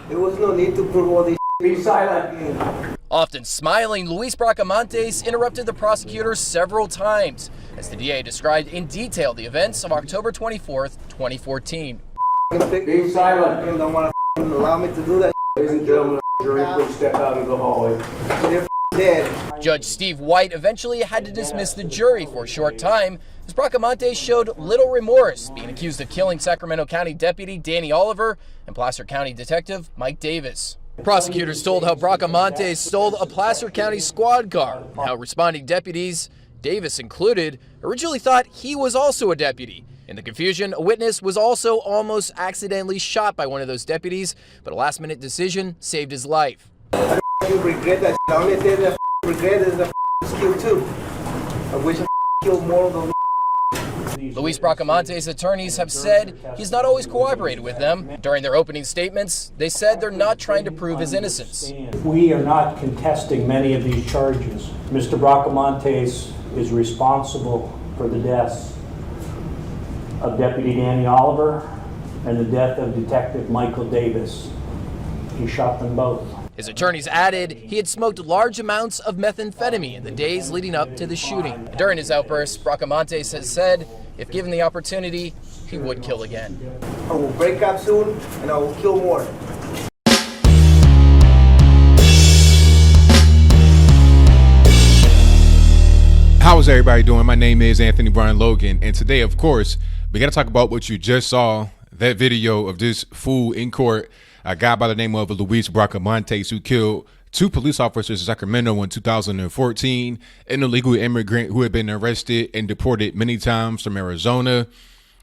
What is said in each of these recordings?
There was no need to prove all these. Be silent. Often smiling, Luis Bracamontes interrupted the prosecutors several times as the DA described in detail the events of October 24th, 2014. Be silent. They don't want to allow me to do that. Ladies and gentlemen, jury, please step out of the hallway. They're dead. Judge Steve White eventually had to dismiss the jury for a short time as Bracamontes showed little remorse, being accused of killing Sacramento County Deputy Danny Oliver and Placer County Detective Mike Davis. Prosecutors told how Bracamontes stole a Placer County squad car, and how responding deputies, Davis included, originally thought he was also a deputy. In the confusion, a witness was also almost accidentally shot by one of those deputies, but a last-minute decision saved his life. I don't regret that. The only thing that I regret is the kill too. I wish I killed more of those. Luis Bracamontes' attorneys have said he's not always cooperated with them. During their opening statements, they said they're not trying to prove his innocence. We are not contesting many of these charges. Mr. Bracamontes is responsible for the deaths of Deputy Danny Oliver and the death of Detective Michael Davis. He shot them both. His attorneys added he had smoked large amounts of methamphetamine in the days leading up to the shooting. During his outburst, Bracamontes has said if given the opportunity, he would kill again. I will break up soon and I will kill more. How is everybody doing? My name is Anthony Brian Logan, and today, of course, we got to talk about what you just saw, that video of this fool in court, a guy by the name of Luis Bracamontes, who killed two police officers in Sacramento in 2014, an illegal immigrant who had been arrested and deported many times from Arizona.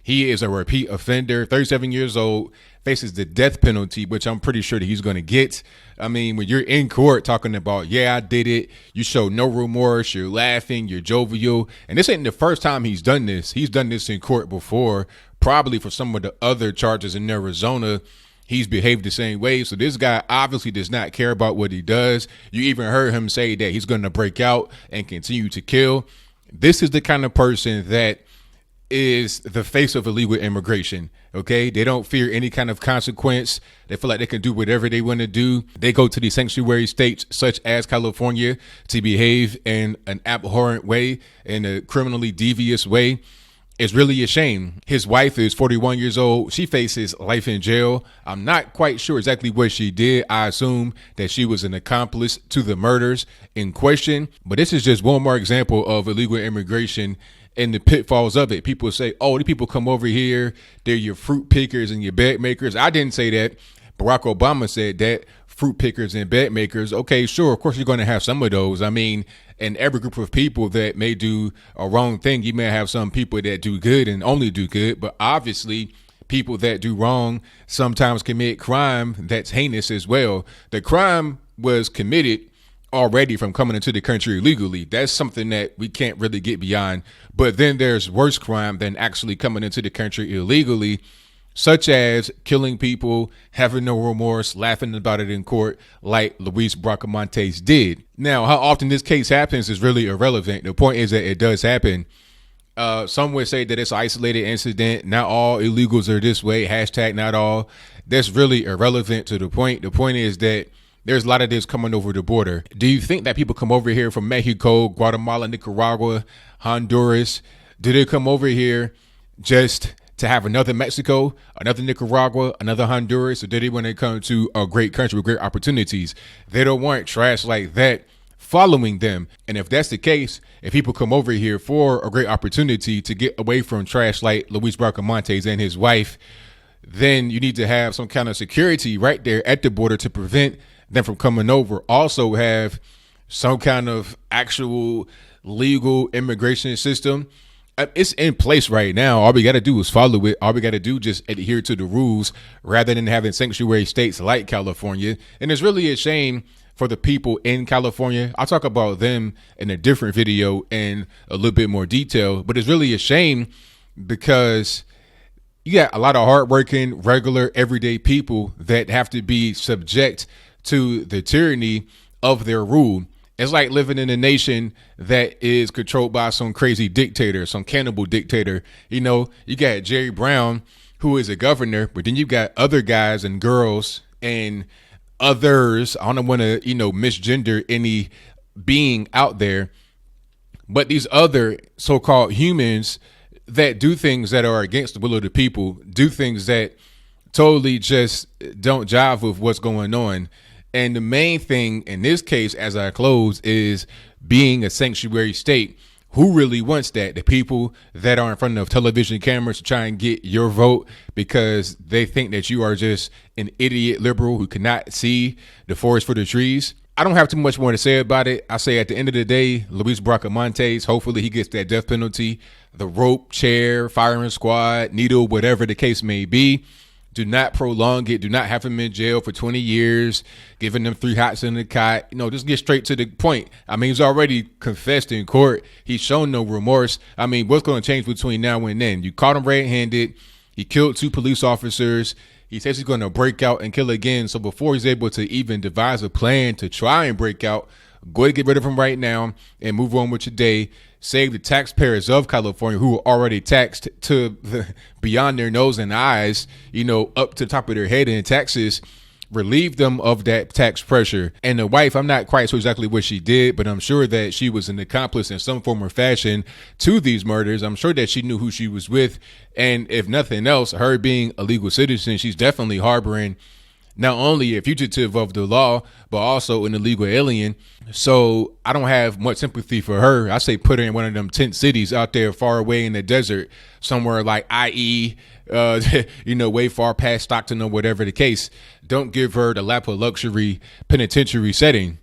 He is a repeat offender, 37 years old, faces the death penalty, which I'm pretty sure that he's going to get. I mean, when you're in court talking about, yeah, I did it, you show no remorse, you're laughing, you're jovial. And this ain't the first time he's done this. He's done this in court before, probably for some of the other charges in Arizona. He's behaved the same way. So this guy obviously does not care about what he does. You even heard him say that he's going to break out and continue to kill. This is the kind of person that is the face of illegal immigration. Okay, they don't fear any kind of consequence. They feel like they can do whatever they want to do. They go to these sanctuary states such as California to behave in an abhorrent way, in a criminally devious way. It's really a shame. His wife is 41 years old. She faces life in jail. I'm not quite sure exactly what she did. I assume that she was an accomplice to the murders in question. But this is just one more example of illegal immigration and the pitfalls of it. People say, oh, the people come over here, they're your fruit pickers and your bed makers. I didn't say that. Barack Obama said that. Fruit pickers and bed makers. Okay, sure, of course you're going to have some of those. I mean, in every group of people that may do a wrong thing, you may have some people that do good and only do good. But obviously, people that do wrong sometimes commit crime that's heinous as well. The crime was committed already from coming into the country illegally. That's something that we can't really get beyond. But then there's worse crime than actually coming into the country illegally, such as killing people, having no remorse, laughing about it in court like Luis Bracamontes did. Now, how often this case happens is really irrelevant. The point is that it does happen. Some would say that it's an isolated incident. Not all illegals are this way. Hashtag not all. That's really irrelevant to the point. The point is that there's a lot of this coming over the border. Do you think that people come over here from Mexico, Guatemala, Nicaragua, Honduras? Do they come over here just to have another Mexico, another Nicaragua, another Honduras, or did they want to come to a great country with great opportunities? They don't want trash like that following them. And if that's the case, if people come over here for a great opportunity to get away from trash like Luis Bracamontes and his wife, then you need to have some kind of security right there at the border to prevent them from coming over. Also have some kind of actual legal immigration system. It's in place right now. All we got to do is follow it. All we got to do is just adhere to the rules rather than having sanctuary states like California. And it's really a shame for the people in California. I'll talk about them in a different video in a little bit more detail. But it's really a shame because you got a lot of hardworking, regular, everyday people that have to be subject to the tyranny of their rule. It's like living in a nation that is controlled by some crazy dictator, some cannibal dictator. You know, you got Jerry Brown, who is a governor, but then you got other guys and girls and others. I don't want to, misgender any being out there, but these other so-called humans that do things that are against the will of the people, do things that totally just don't jive with what's going on. And the main thing in this case, as I close, is being a sanctuary state. Who really wants that? The people that are in front of television cameras to try and get your vote because they think that you are just an idiot liberal who cannot see the forest for the trees. I don't have too much more to say about it. I say at the end of the day, Luis Bracamontes, hopefully he gets that death penalty, the rope, chair, firing squad, needle, whatever the case may be. Do not prolong it. Do not have him in jail for 20 years, giving them 3 hots in the cot. Just get straight to the point. I mean, he's already confessed in court. He's shown no remorse. I mean, what's going to change between now and then? You caught him red-handed. He killed 2 police officers. He says he's going to break out and kill again. So before he's able to even devise a plan to try and break out, go ahead and get rid of him right now and move on with your day. Save the taxpayers of California who are already taxed to beyond their nose and eyes, up to the top of their head in taxes. Relieve them of that tax pressure. And the wife, I'm not quite sure exactly what she did, but I'm sure that she was an accomplice in some form or fashion to these murders. I'm sure that she knew who she was with. And if nothing else, her being a legal citizen, she's definitely harboring not only a fugitive of the law, but also an illegal alien. So I don't have much sympathy for her. I say put her in one of them tent cities out there far away in the desert, somewhere like IE, way far past Stockton or whatever the case. Don't give her the lap of luxury penitentiary setting.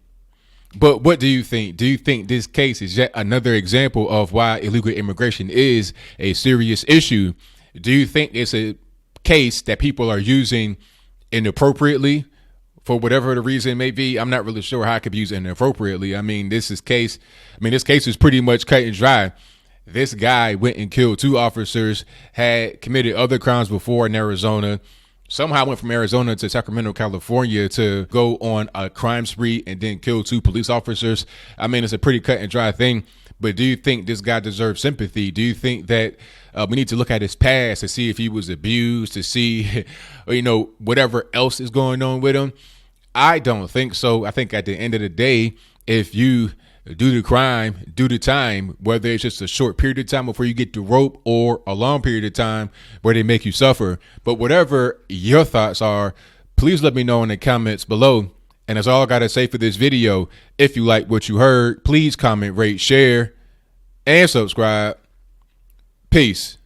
But what do you think? Do you think this case is yet another example of why illegal immigration is a serious issue? Do you think it's a case that people are using inappropriately for whatever the reason may be? I'm not really sure how I could use it inappropriately. I mean, this case is pretty much cut and dry. This guy went and killed 2 officers, had committed other crimes before in Arizona, somehow went from Arizona to Sacramento, California to go on a crime spree and then kill 2 police officers. I mean, it's a pretty cut and dry thing. But do you think this guy deserves sympathy? Do you think that we need to look at his past to see if he was abused, to see, whatever else is going on with him? I don't think so. I think at the end of the day, if you do the crime, do the time, whether it's just a short period of time before you get the rope or a long period of time where they make you suffer. But whatever your thoughts are, please let me know in the comments below. And that's all I got to say for this video. If you like what you heard, please comment, rate, share, and subscribe. Peace.